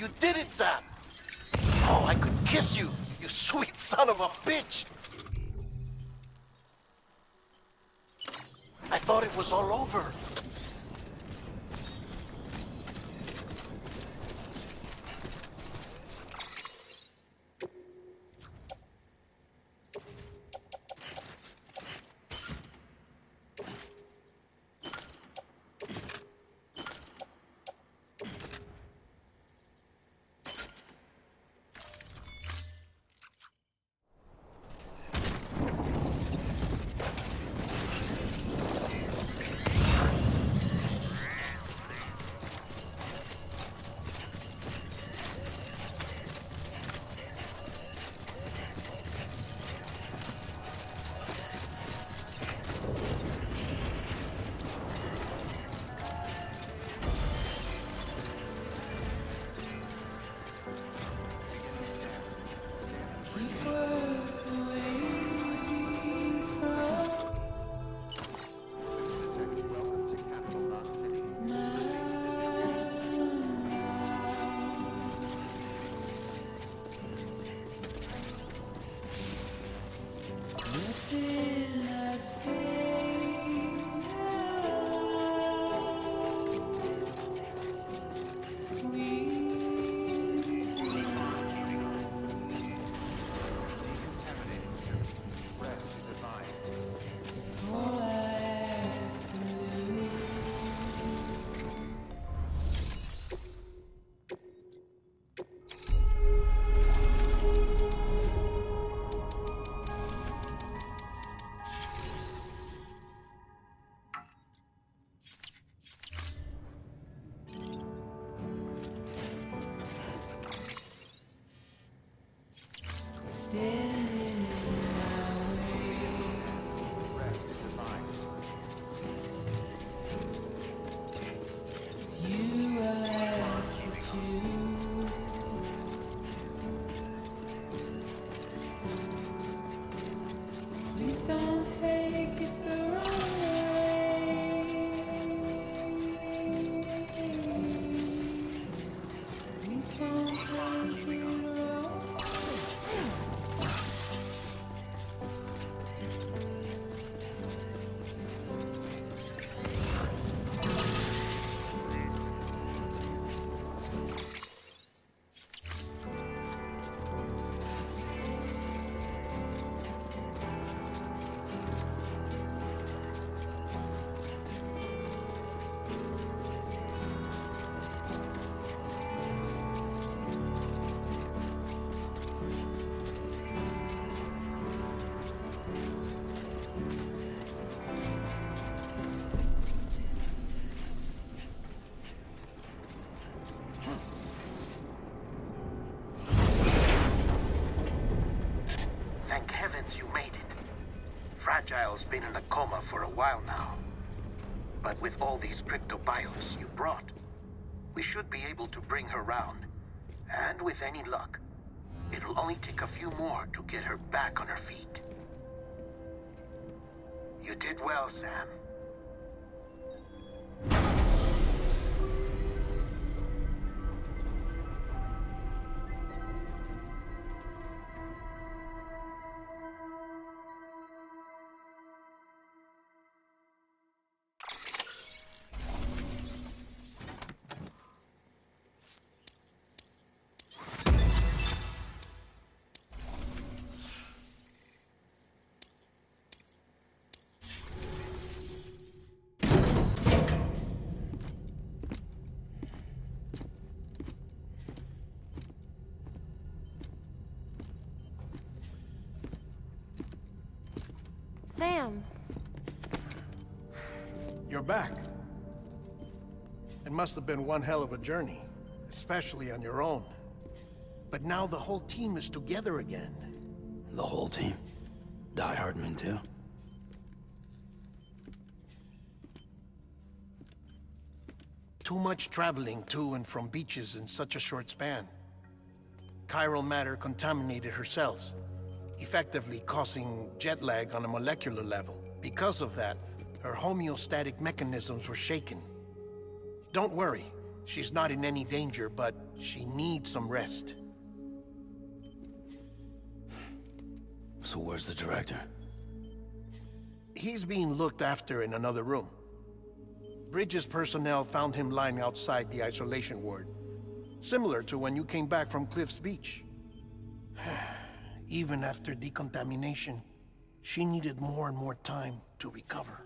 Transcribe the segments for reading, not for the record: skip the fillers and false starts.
You did it, Sam! Oh, I could kiss you, you sweet son of a bitch! I thought it was all over. Thank heavens you made it. Fragile's been in a coma for a while now. But with all these cryptobiotes you brought, we should be able to bring her round. And with any luck, it'll only take a few more to get her back on her feet. You did well, Sam. Sam. You're back. It must have been one hell of a journey, especially on your own. But now the whole team is together again. The whole team? Die Hardman too? Too much traveling to and from beaches in such a short span. Chiral matter contaminated her cells, effectively causing jet lag on a molecular level. Because of that, her homeostatic mechanisms were shaken. Don't worry, She's not in any danger, but she needs some rest. So where's the director? He's being looked after in another room. Bridges personnel found him lying outside the isolation ward. Similar to when you came back from Cliff's Beach. Even after decontamination, she needed more and more time to recover.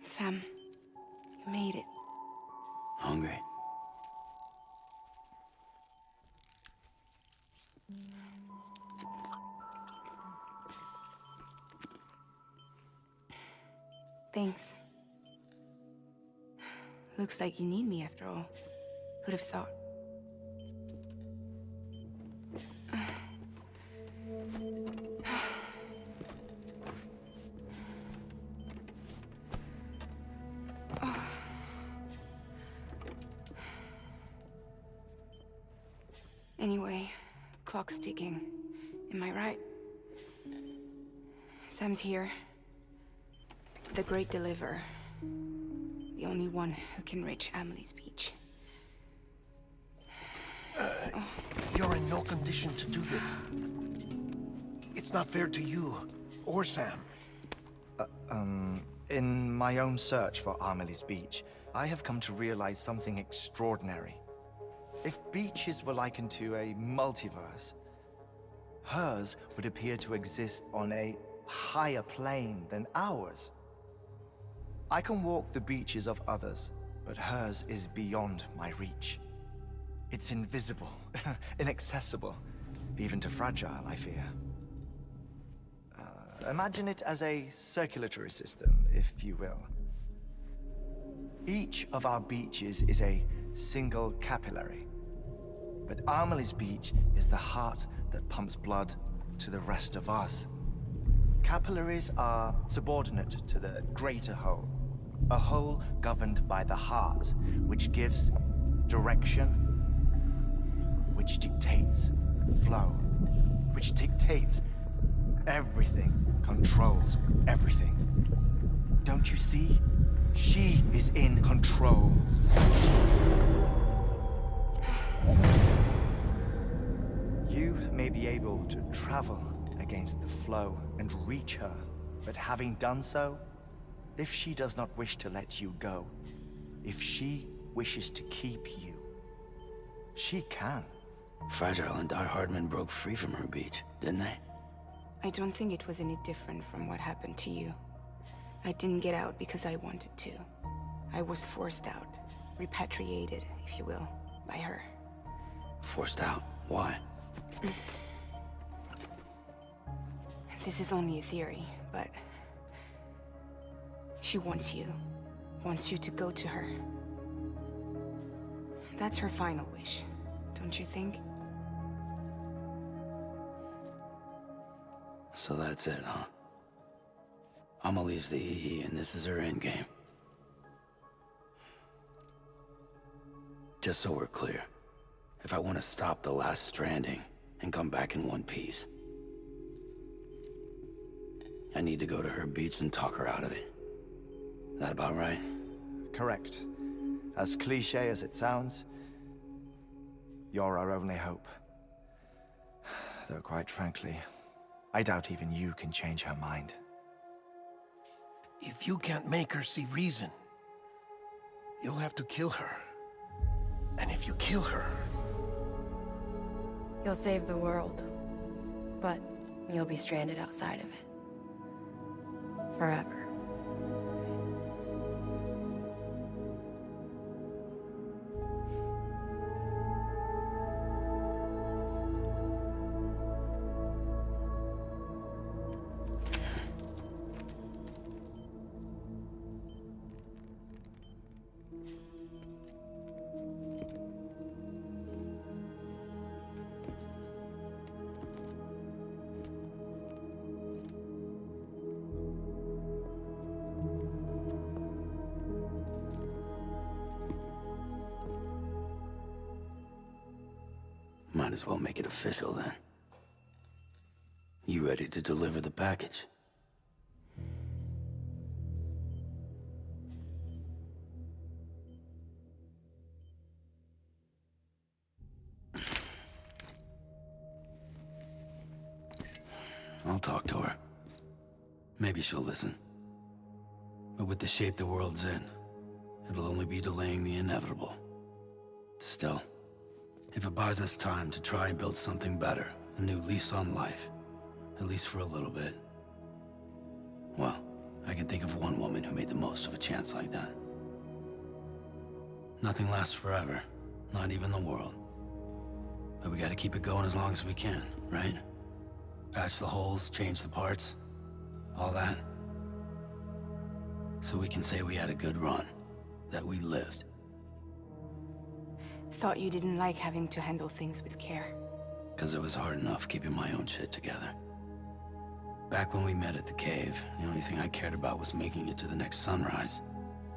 Sam, you made it. Hungry? Thanks. Looks like you need me after all. Who'd have thought? Anyway, clock's ticking. Am I right? Sam's here. The Great Deliverer. The only one who can reach Amelie's Beach. You're in no condition to do this. It's not fair to you, or Sam. In my own search for Amelie's Beach, I have come to realize something extraordinary. If beaches were likened to a multiverse, hers would appear to exist on a higher plane than ours. I can walk the beaches of others, but hers is beyond my reach. It's invisible, inaccessible, even to Fragile, I fear. Imagine it as a circulatory system, if you will. Each of our beaches is a single capillary. But Amelie's Beach is the heart that pumps blood to the rest of us. Capillaries are subordinate to the greater whole. A whole governed by the heart, which gives direction, which dictates flow, which dictates everything, controls everything. Don't you see? She is in control. You may be able to travel against the flow and reach her, but having done so, if she does not wish to let you go, if she wishes to keep you, she can. Fragile and Die Hardman broke free from her beach, didn't they? I don't think it was any different from what happened to you. I didn't get out because I wanted to. I was forced out, repatriated, if you will, by her. Forced out? Why? This is only a theory, but she wants you to go to her. That's her final wish, don't you think? So that's it, huh? Amelie's the EE, and this is her endgame. Just so we're clear, if I want to stop the last Stranding and come back in one piece, I need to go to her beach and talk her out of it. That about right? Correct. As cliché as it sounds, you're our only hope. Though quite frankly, I doubt even you can change her mind. If you can't make her see reason, you'll have to kill her. And if you kill her... You'll save the world, but you'll be stranded outside of it. Forever. might as well make it official then. You ready to deliver the package? I'll talk to her. Maybe she'll listen. But with the shape the world's in, it'll only be delaying the inevitable. Still, if it buys us time to try and build something better, a new lease on life, at least for a little bit, well, I can think of one woman who made the most of a chance like that. Nothing lasts forever, not even the world. But we gotta keep it going as long as we can, right? Patch the holes, change the parts, all that. So we can say we had a good run, that we lived. Thought you didn't like having to handle things with care. 'Cause it was hard enough keeping my own shit together. Back when we met at the cave, the only thing I cared about was making it to the next sunrise.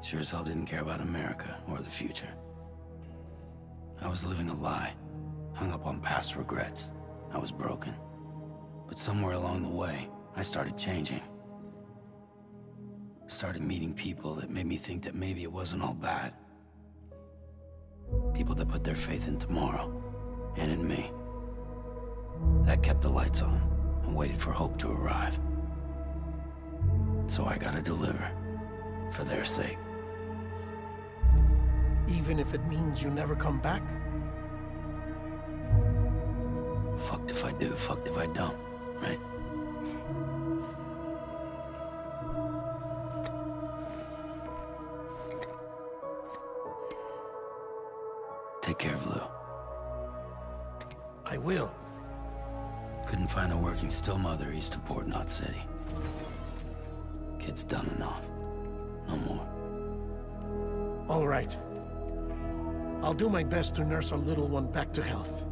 Sure as hell didn't care about America or the future. I was living a lie, hung up on past regrets. I was broken. But somewhere along the way, I started changing. Started meeting people that made me think that maybe it wasn't all bad. People that put their faith in tomorrow, and in me. That kept the lights on, and waited for hope to arrive. So I gotta deliver, for their sake. Even if it means you never come back? Fucked if I do, fucked if I don't, right? Take care of Lou. I will. Couldn't find a working still mother east of Port Knot City. Kid's done enough. No more. All right. I'll do my best to nurse our little one back to health.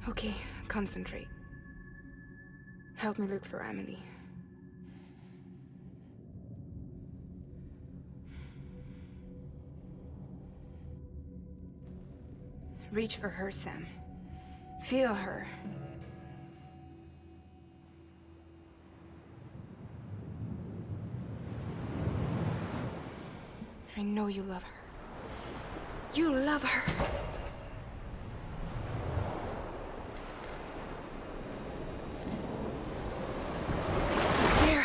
Okay, concentrate. Help me look for Amelie. Reach for her, Sam. Feel her. I know you love her. You love her! There!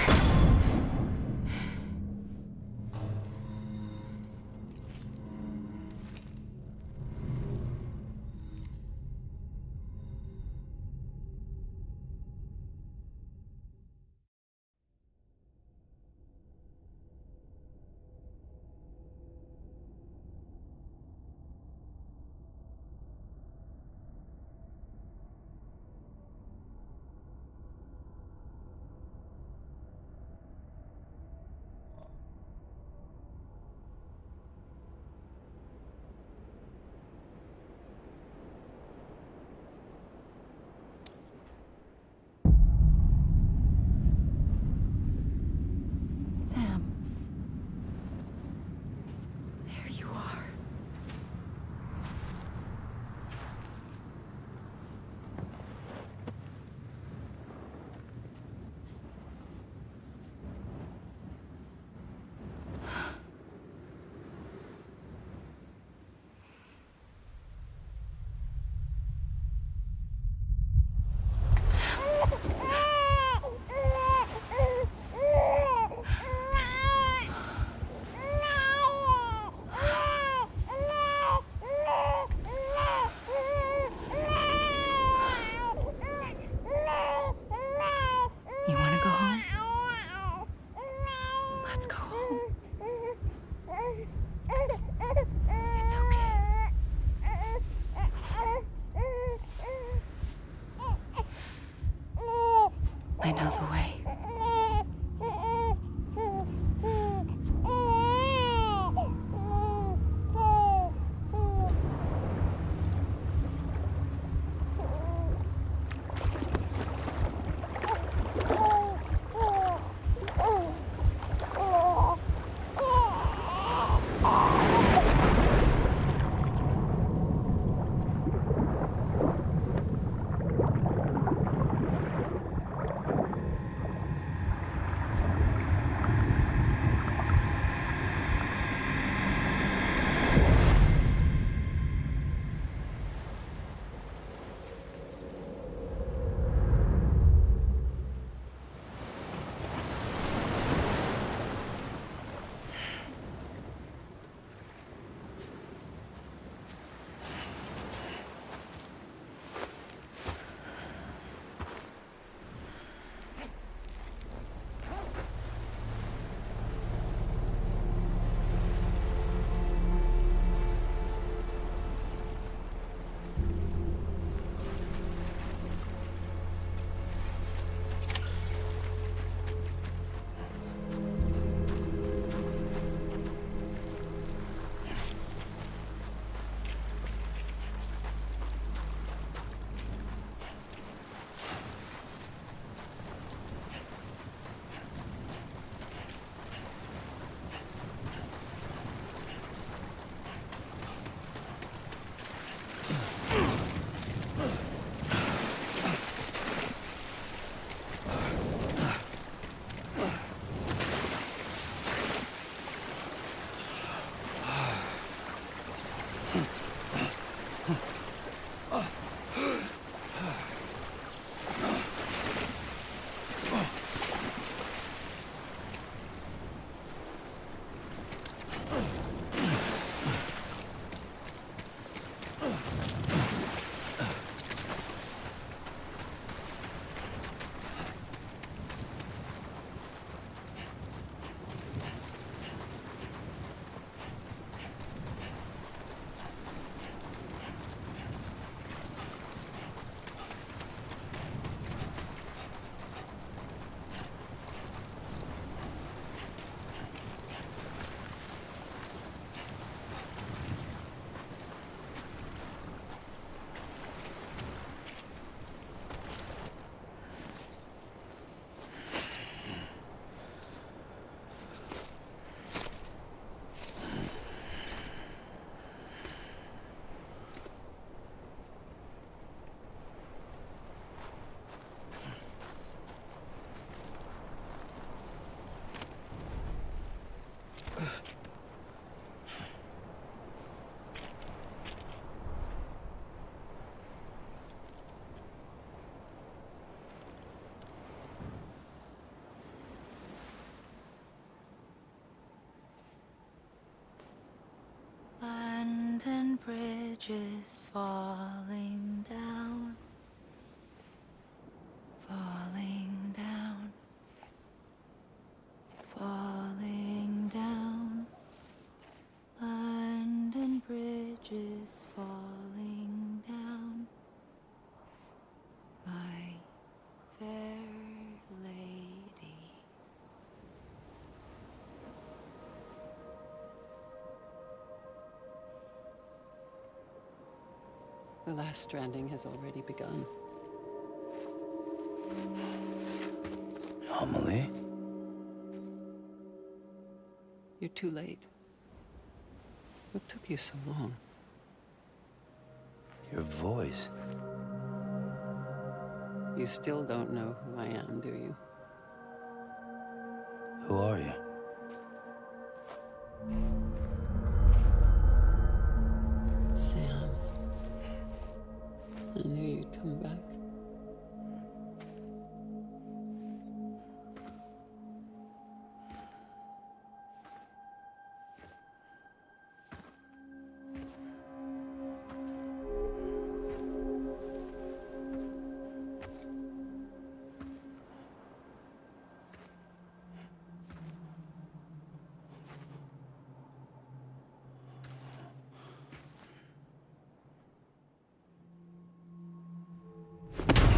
bridges falling down, falling down, falling down. London Bridge is falling down, my fair lady. The last stranding has already begun. Amelie? You're too late. What took you so long? Your voice. You still don't know who I am, do you? Who are you? Sam. I knew you'd come back.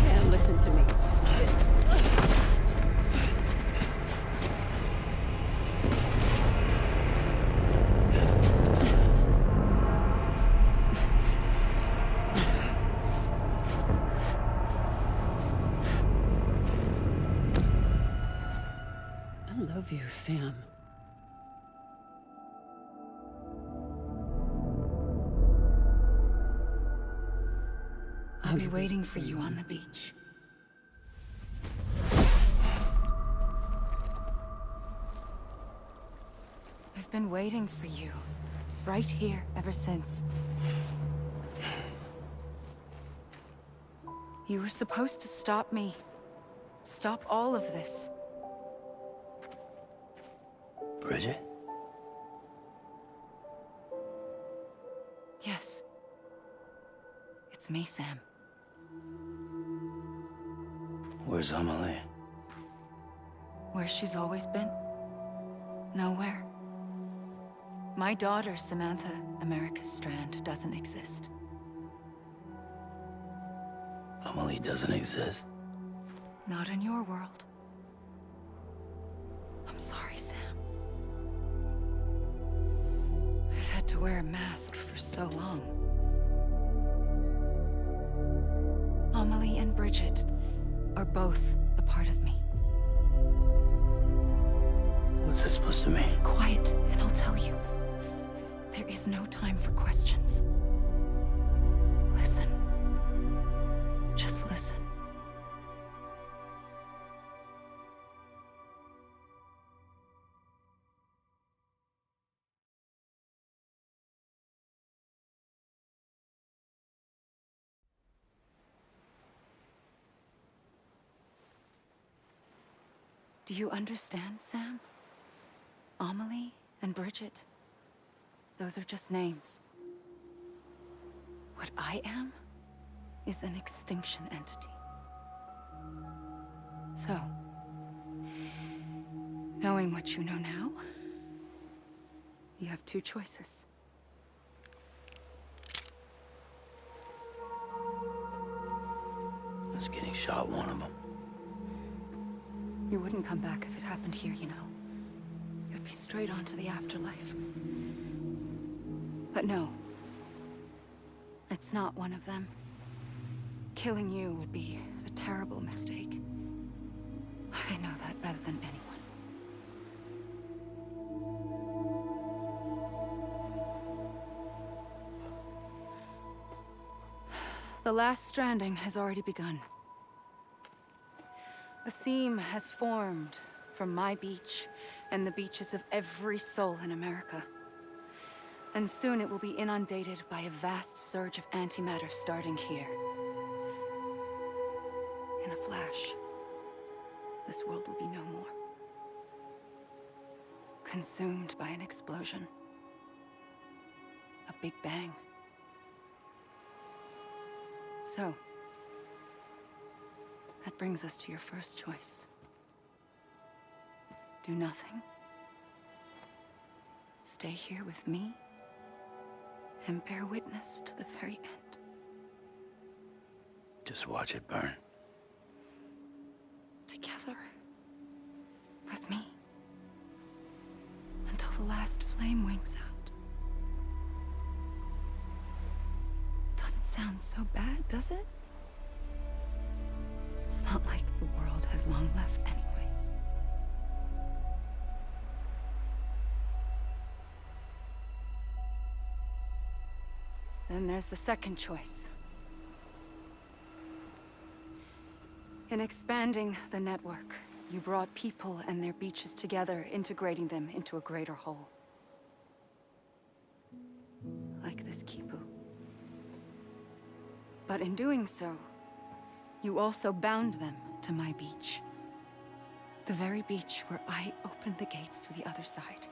Sam, listen to me. I love you, Sam. I'll be waiting for you on the beach. I've been waiting for you, right here, ever since. You were supposed to stop me. Stop all of this. Bridget? Yes. It's me, Sam. Where's Amelie? Where she's always been? Nowhere. My daughter, Samantha America Strand, doesn't exist. Amelie doesn't exist. Not in your world. I'm sorry, Sam. I've had to wear a mask for so long. Amelie and Bridget are both a part of me. What's this supposed to mean? Quiet, and I'll tell you. There is no time for questions. Listen. Just listen. Do you understand, Sam? Amelie and Bridget, those are just names. What I am is an extinction entity. So, knowing what you know now, you have two choices. Is getting shot one of them? You wouldn't come back if it happened here, you know. You'd be straight on to the afterlife. But no. It's not one of them. Killing you would be a terrible mistake. I know that better than anyone. The last stranding has already begun. A seam has formed from my beach and the beaches of every soul in America. And soon it will be inundated by a vast surge of antimatter starting here. In a flash, this world will be no more. Consumed by an explosion. A big bang. So, that brings us to your first choice. Do nothing. Stay here with me, and bear witness to the very end. Just watch it burn. Together. With me. Until the last flame winks out. Doesn't sound so bad, does it? It's not like the world has long left anyway. Then there's the second choice. In expanding the network, you brought people and their beaches together, integrating them into a greater whole. Like this Kipu. But in doing so, you also bound them to my beach. The very beach where I opened the gates to the other side.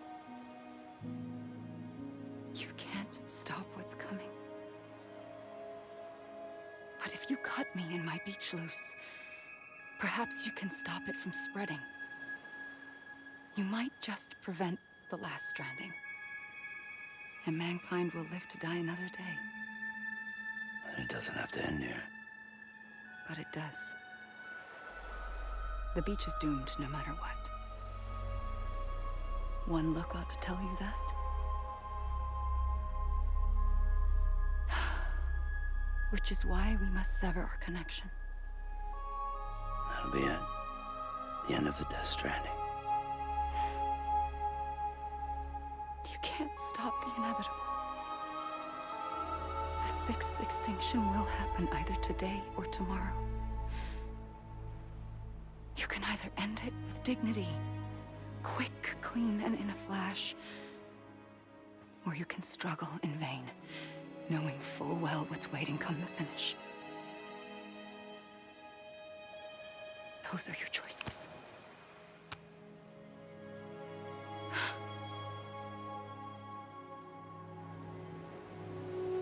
You can't stop what's coming. But if you cut me and my beach loose, perhaps you can stop it from spreading. You might just prevent the last stranding. And mankind will live to die another day. And it doesn't have to end here. But it does. The beach is doomed no matter what. One look ought to tell you that. Which is why we must sever our connection. That'll be it. The end of the Death Stranding. You can't stop the inevitable. The sixth extinction will happen either today or tomorrow. You can either end it with dignity, quick, clean, and in a flash, or you can struggle in vain, knowing full well what's waiting come the finish. Those are your choices.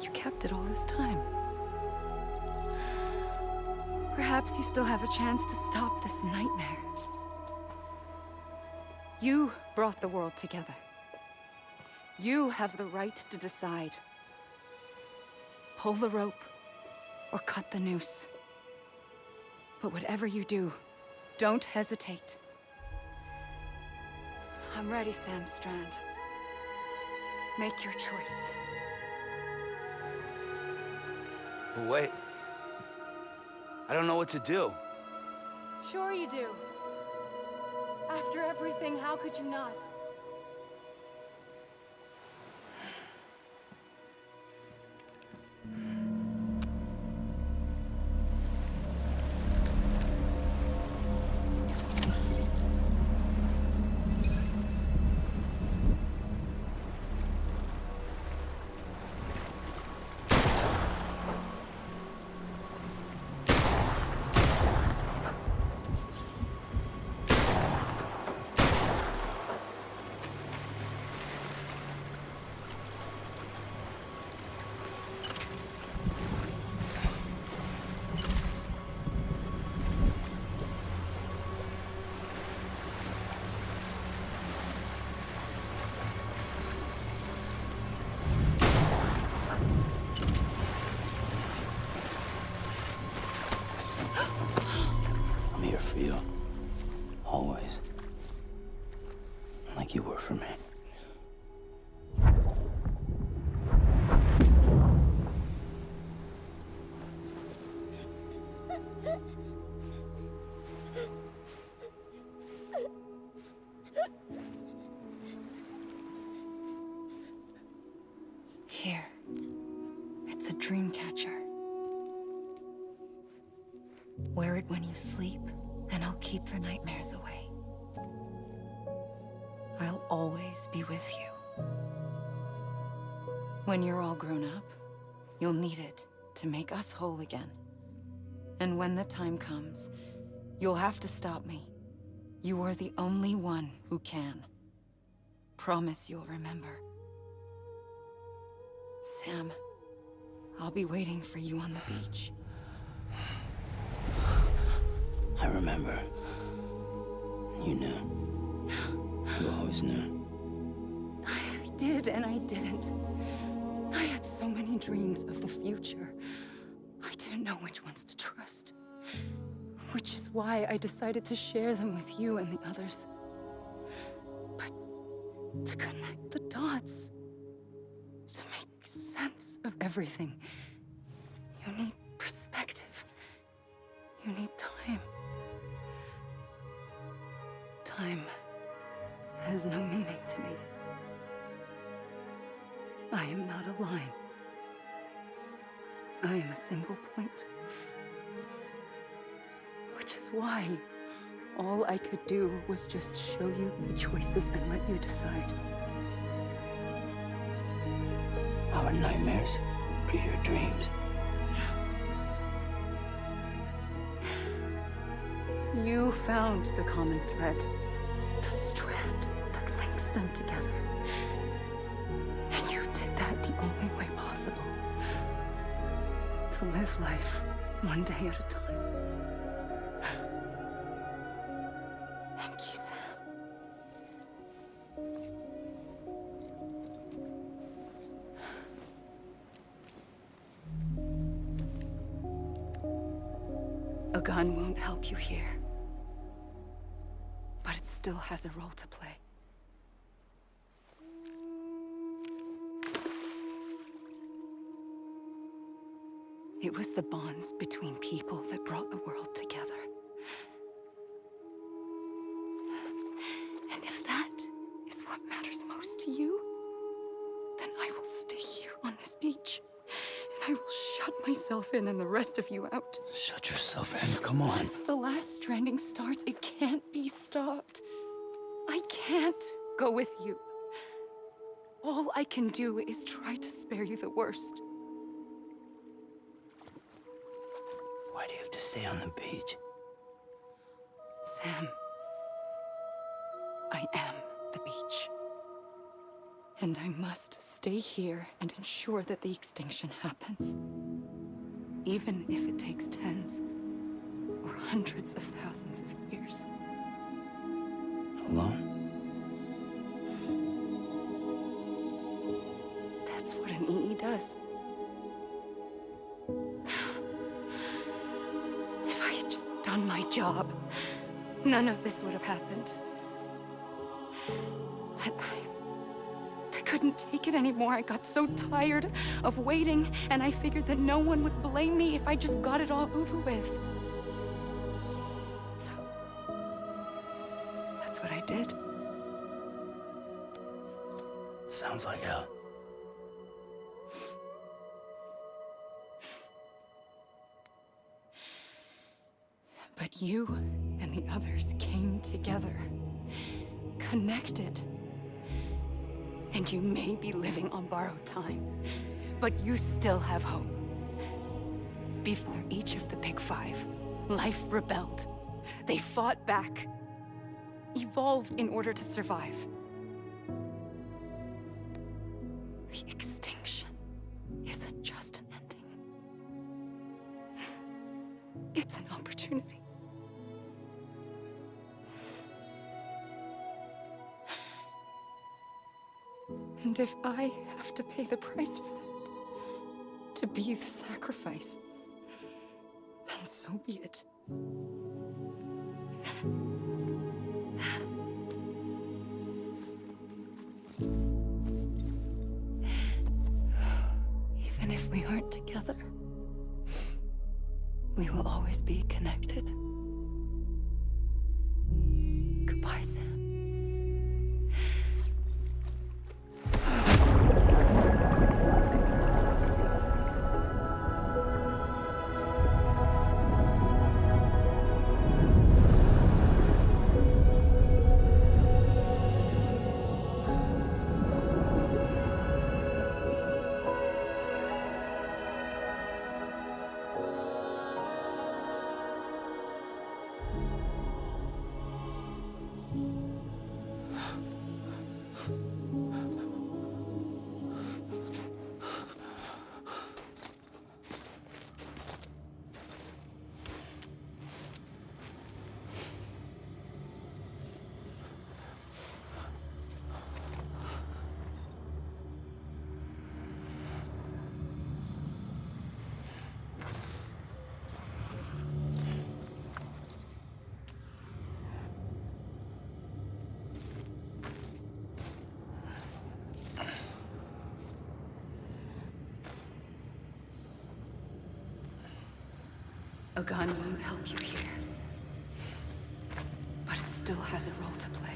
You kept it all this time. Perhaps you still have a chance to stop this nightmare. You brought the world together. You have the right to decide. Pull the rope, or cut the noose. But whatever you do, don't hesitate. I'm ready, Sam Strand. Make your choice. Wait. I don't know what to do. Sure you do. After everything, how could you not? I'm here for you. Always. Like you were for me. Here. It's a dream catcher. Wear it when you sleep, and I'll keep the nightmares away. I'll always be with you. When you're all grown up, you'll need it to make us whole again. And when the time comes, you'll have to stop me. You are the only one who can. Promise you'll remember. Sam, I'll be waiting for you on the beach. I remember. You knew. You always knew. I did and I didn't. I had so many dreams of the future. I didn't know which ones to trust. Which is why I decided to share them with you and the others. But to connect the dots, to make sense of everything, you need perspective. You need time. Time has no meaning to me. I am not a line. I am a single point. Which is why all I could do was just show you the choices and let you decide. Our nightmares are your dreams. You found the common thread, the strand that links them together. And you did that the only way possible. To live life one day at a time. Thank you, Sam. A gun won't help you here. But it still has a role to play. It was the bonds between people that brought the world together. And if that is what matters most to you, then I will stay here on this beach. And I will shut myself in and the rest of you out. Shut yourself in, come on. Once the last stranding starts, it can't be stopped. I can't go with you. All I can do is try to spare you the worst. Why do you have to stay on the beach? Sam, I am the beach. And I must stay here and ensure that the extinction happens. Even if it takes tens or hundreds of thousands of years. Alone? That's what an EE does. If I had just done my job, none of this would have happened. But I couldn't take it anymore. I got so tired of waiting, and I figured that no one would blame me if I just got it all over with. So, that's what I did. Sounds like hell. But you and the others came together, connected. And you may be living on borrowed time, but you still have hope. Before each of the Big Five, life rebelled. They fought back, evolved in order to survive. The extinction isn't just an ending. It's an opportunity. And if I have to pay the price for that, to be the sacrifice, then so be it. Even if we aren't together, we will always be connected. Goodbye, Sam. A gun won't help you here. But it still has a role to play.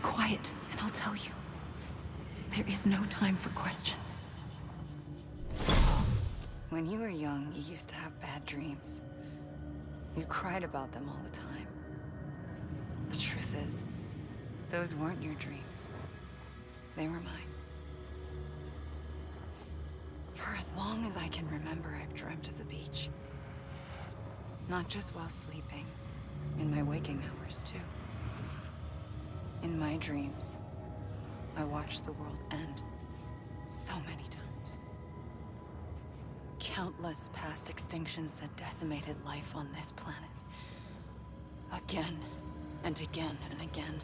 Quiet, and I'll tell you. There is no time for questions. When you were young, you used to have bad dreams. You cried about them all the time. The truth is, those weren't your dreams. They were mine. For as long as I can remember, I've dreamt of the beach. Not just while sleeping, in my waking hours, too. In my dreams, I watched the world end so many times. Countless past extinctions that decimated life on this planet. Again, and again, and again.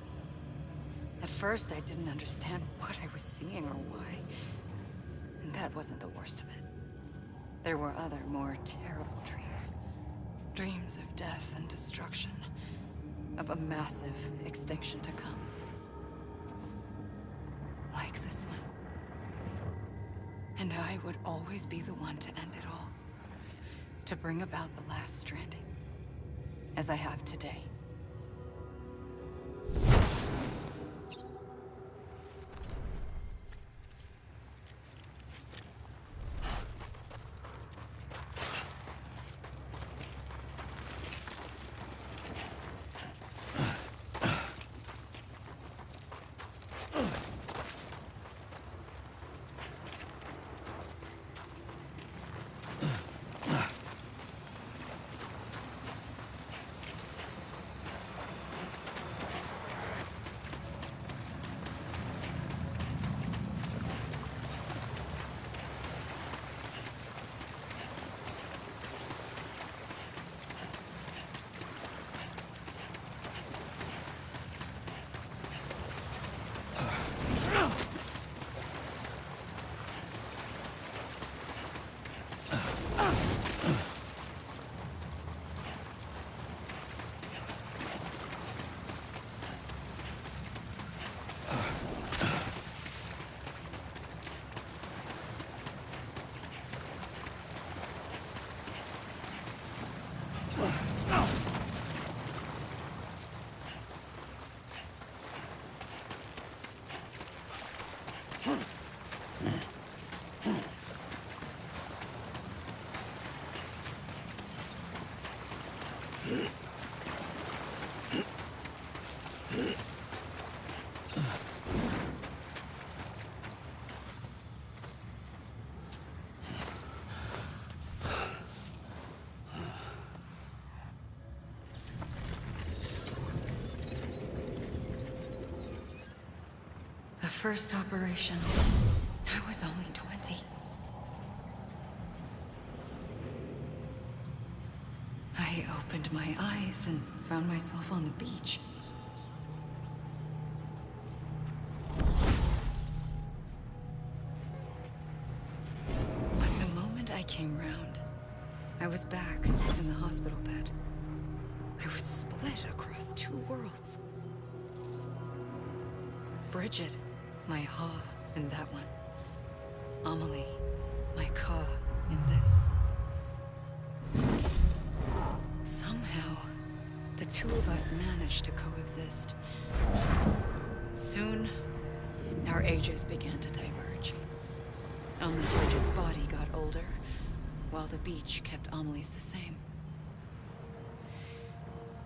At first, I didn't understand what I was seeing or why. And that wasn't the worst of it. There were other, more terrible dreams. Dreams of death and destruction. Of a massive extinction to come. Like this one. And I would always be the one to end it all. To bring about the last stranding. As I have today. The first operation, I was only 20. I opened my eyes and found myself on the beach. But the moment I came round, I was back in the hospital bed. I was split across two worlds. Bridget, my Ha in that one. Amelie, my Ka in this. Somehow, the two of us managed to coexist. Soon, our ages began to diverge. Only Bridget's body got older, while the beach kept Amelie's the same.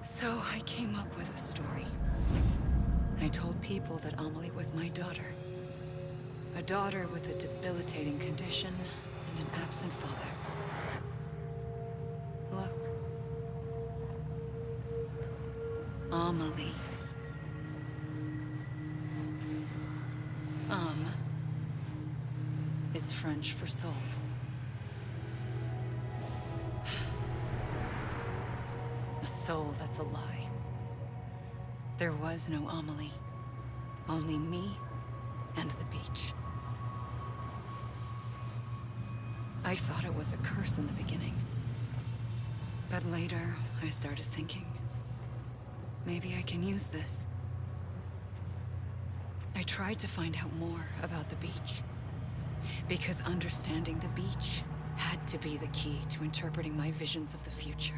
So I came up with a story. I told people that Amelie was my daughter. A daughter with a debilitating condition and an absent father. Look. Amelie. Is French for soul. A soul that's a lie. There was no Amelie. Only me and the beach. I thought it was a curse in the beginning. But later, I started thinking, maybe I can use this. I tried to find out more about the beach. Because understanding the beach had to be the key to interpreting my visions of the future.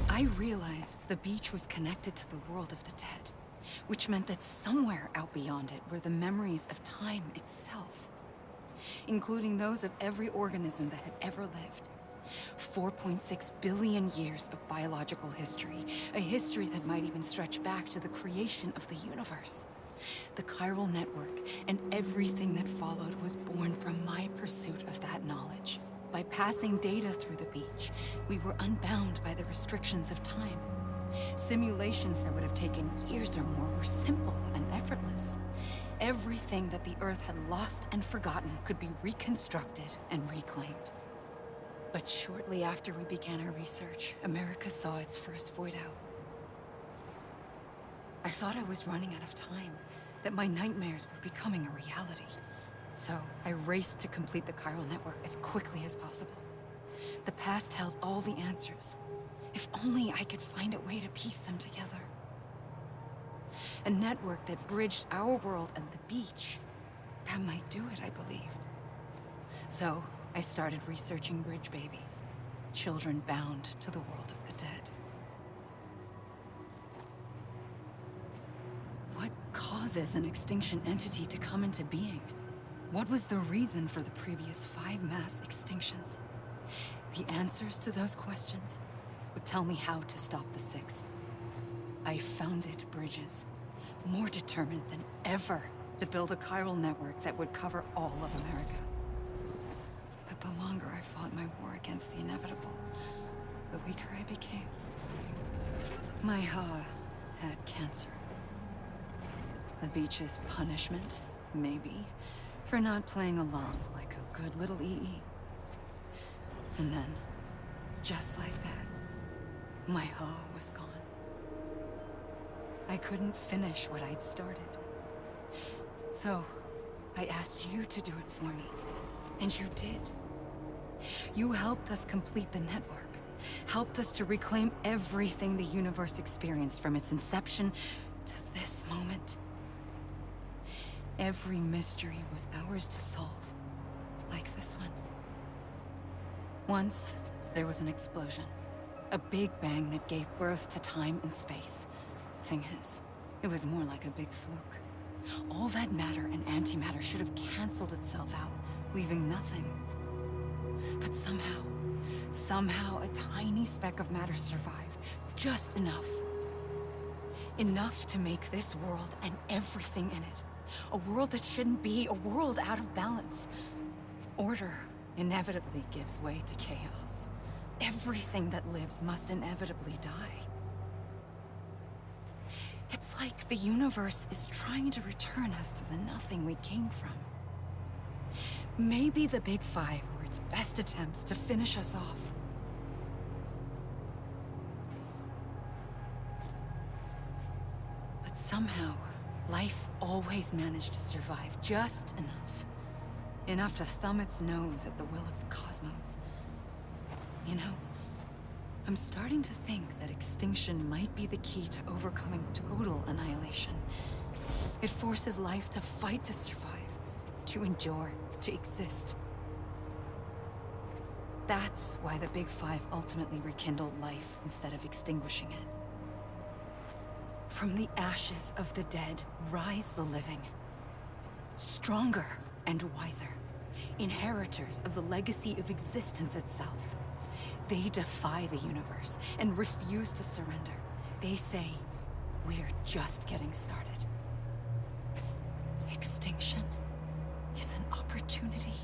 I realized the beach was connected to the world of the dead, which meant that somewhere out beyond it were the memories of time itself, including those of every organism that had ever lived. 4.6 billion years of biological history, a history that might even stretch back to the creation of the universe. The chiral network and everything that followed was born from my pursuit of that knowledge. By passing data through the beach, we were unbound by the restrictions of time. Simulations that would have taken years or more were simple and effortless. Everything that the Earth had lost and forgotten could be reconstructed and reclaimed. But shortly after we began our research, America saw its first void out. I thought I was running out of time, that my nightmares were becoming a reality. So I raced to complete the chiral network as quickly as possible. The past held all the answers. If only I could find a way to piece them together. A network that bridged our world and the beach. That might do it, I believed. So, I started researching bridge babies. Children bound to the world of the dead. What causes an extinction entity to come into being? What was the reason for the previous 5 mass extinctions? The answers to those questions would tell me how to stop the 6th. I founded bridges, more determined than ever to build a chiral network that would cover all of America. But the longer I fought my war against the inevitable, the weaker I became. My Ha had cancer. The beach's punishment, maybe, for not playing along like a good little EE. And then, just like that, my Ha was gone. I couldn't finish what I'd started. So, I asked you to do it for me. And you did. You helped us complete the network. Helped us to reclaim everything the universe experienced from its inception to this moment. Every mystery was ours to solve. Like this one. Once, there was an explosion. A big bang that gave birth to time and space. Thing is, it was more like a big fluke. All that matter and antimatter should have canceled itself out, leaving nothing. But somehow a tiny speck of matter survived. Just enough. Enough to make this world and everything in it. A world that shouldn't be, a world out of balance. Order inevitably gives way to chaos. Everything that lives must inevitably die. It's like the universe is trying to return us to the nothing we came from. Maybe the Big Five were its best attempts to finish us off. But somehow, life always managed to survive just enough. Enough to thumb its nose at the will of the cosmos. You know, I'm starting to think that extinction might be the key to overcoming total annihilation. It forces life to fight to survive, to endure, to exist. That's why the Big Five ultimately rekindled life instead of extinguishing it. From the ashes of the dead rise the living. Stronger and wiser. Inheritors of the legacy of existence itself. They defy the universe and refuse to surrender. They say, we're just getting started. Extinction is an opportunity.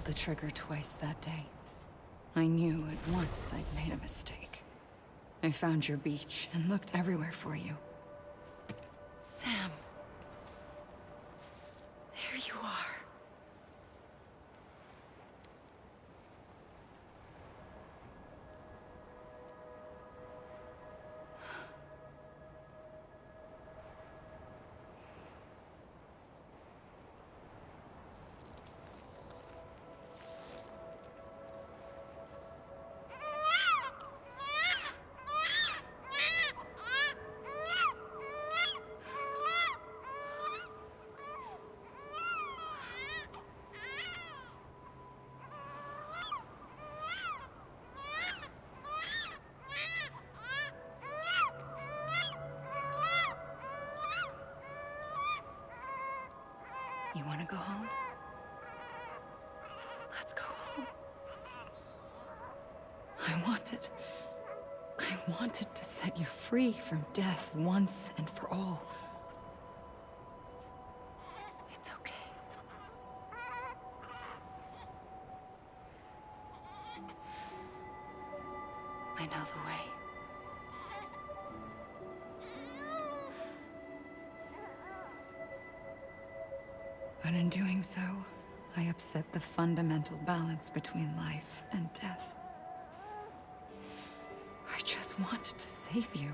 pulled the trigger twice that day. I knew at once I'd made a mistake. I found your beach and looked everywhere for you. Sam. There you are. You want to go home? Let's go home. I wanted to set you free from death once and for all. It's okay. I know the way. But in doing so, I upset the fundamental balance between life and death. I just wanted to save you.